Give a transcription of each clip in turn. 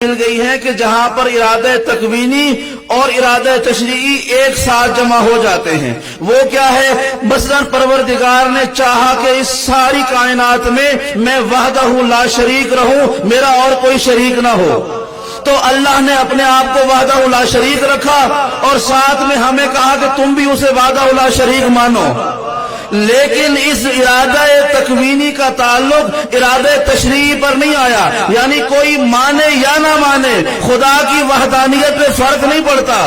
مل گئی ہے کہ جہاں پر ارادہ تکوینی اور ارادہ تشریعی ایک ساتھ جمع ہو جاتے ہیں، وہ کیا ہے؟ مثلاً پروردگار نے چاہا کہ اس ساری کائنات میں وحدہ لا شریک رہوں، میرا اور کوئی شریک نہ ہو، تو اللہ نے اپنے آپ کو وحدہ لا شریک رکھا اور ساتھ میں ہمیں کہا کہ تم بھی اسے وحدہ لا شریک مانو۔ لیکن اس ارادہ تکوینی کا تعلق ارادہ تشریعی پر نہیں آیا، یعنی کوئی مانے یا نہ مانے خدا کی وحدانیت پہ فرق نہیں پڑتا،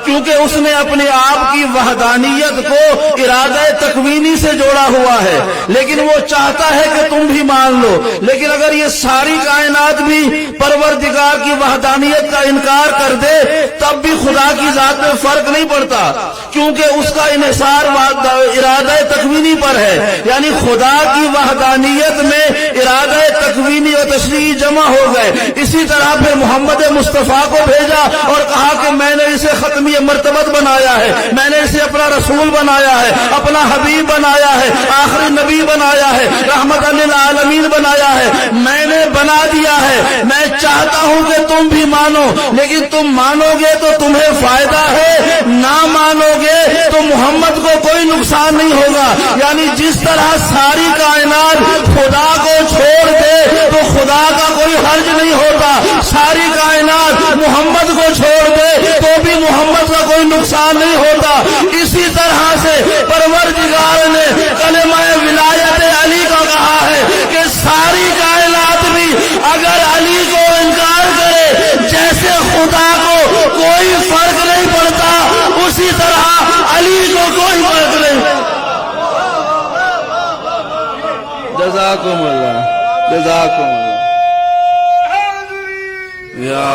کیونکہ اس نے اپنے آپ کی وحدانیت کو ارادہ تکوینی سے جوڑا ہوا ہے، لیکن وہ چاہتا ہے کہ تم بھی مان لو۔ لیکن اگر یہ ساری کائنات بھی پروردگار کی وحدانیت کا انکار کر دے تب بھی خدا کی ذات میں فرق نہیں پڑتا، کیونکہ اس کا انحصار ارادہ تکوینی پر ہے، یعنی خدا کی وحدانیت میں ارادہ تکوینی اور تشریعی جمع ہو گئے۔ اسی طرح پھر محمد مصطفیٰ کو بھیجا اور کہا کہ میں نے اسے ختمی مرتبت بنایا ہے، میں نے اسے اپنا رسول بنایا ہے، اپنا حبیب بنایا ہے، آخری نبی بنایا ہے، رحمت للعالمین بنایا ہے، میں نے بنا دیا ہے۔ میں چاہتا ہوں کہ تم بھی مانو، لیکن تم مانو گے تو تمہیں فائدہ ہے، نہ مانو گے تو محمد کو کوئی نقصان نہیں ہوگا۔ یعنی جس طرح ساری کائنات خدا کو چھوڑ دے تو خدا کا کوئی حرج نہیں ہوتا، ساری کائنات محمد کو چھوڑ دے تو بھی محمد کا کوئی نقصان نہیں ہوتا۔ اسی طرح سے پروردگار نے کلمہ ولایت علی کا کہا ہے کہ ساری کائنات بھی اگر علی کو انکار کرے، جیسے خدا کو کوئی فرق نہیں پڑتا اسی طرح علی کو کوئی فرق نہیں۔ جزاکم اللہ، جزاکم اللہ یا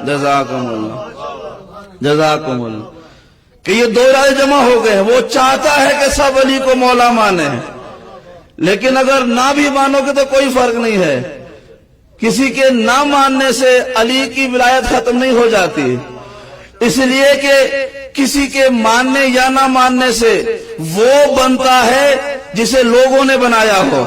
جزاکم اللہ، جزاکم اللہ۔ کہ یہ دو رائے جمع ہو گئے، وہ چاہتا ہے کہ سب علی کو مولا مانے، لیکن اگر نہ بھی مانو گے تو کوئی فرق نہیں ہے۔ کسی کے نہ ماننے سے علی کی ولایت ختم نہیں ہو جاتی، اس لیے کہ کسی کے ماننے یا نہ ماننے سے وہ بنتا ہے جسے لوگوں نے بنایا ہو،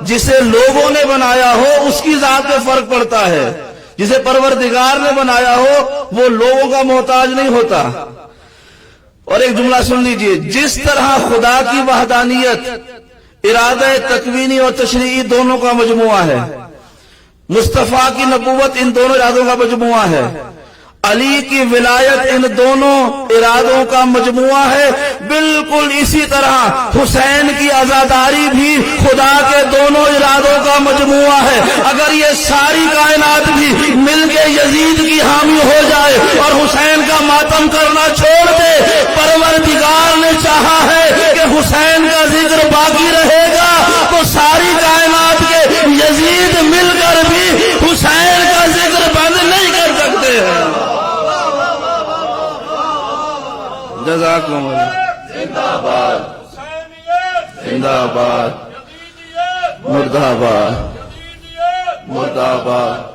جسے لوگوں نے بنایا ہو اس کی ذات میں فرق پڑتا ہے، جسے پروردگار نے بنایا ہو وہ لوگوں کا محتاج نہیں ہوتا۔ اور ایک جملہ سن لیجئے، جس طرح خدا کی وحدانیت ارادہ تکوینی اور تشریعی دونوں کا مجموعہ ہے، مصطفیٰ کی نبوت ان دونوں ارادوں کا مجموعہ ہے، علی کی ولایت ان دونوں ارادوں کا مجموعہ ہے، بالکل اسی طرح حسین کی عزاداری بھی خدا کے دونوں ارادوں کا مجموعہ ہے۔ اگر یہ ساری کائنات بھی مل کے یزید کی حامی ہو جائے اور حسین کا ماتم کرنا چھوڑ دے، پروردگار نے چاہا ہے کہ حسین کا ذکر باقی رہے گا تو ساری کائنات کے یزید مل کر بھی حسین کا ذکر بند نہیں کر سکتے ہیں۔ جزاکم اللہ، زندہ باد، زندہ باد، مردہ آباد، مردہ آباد۔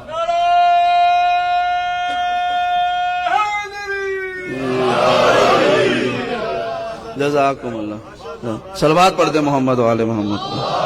جزاکم اللہ۔ صلوات پڑھ دیں محمد و آل محمد۔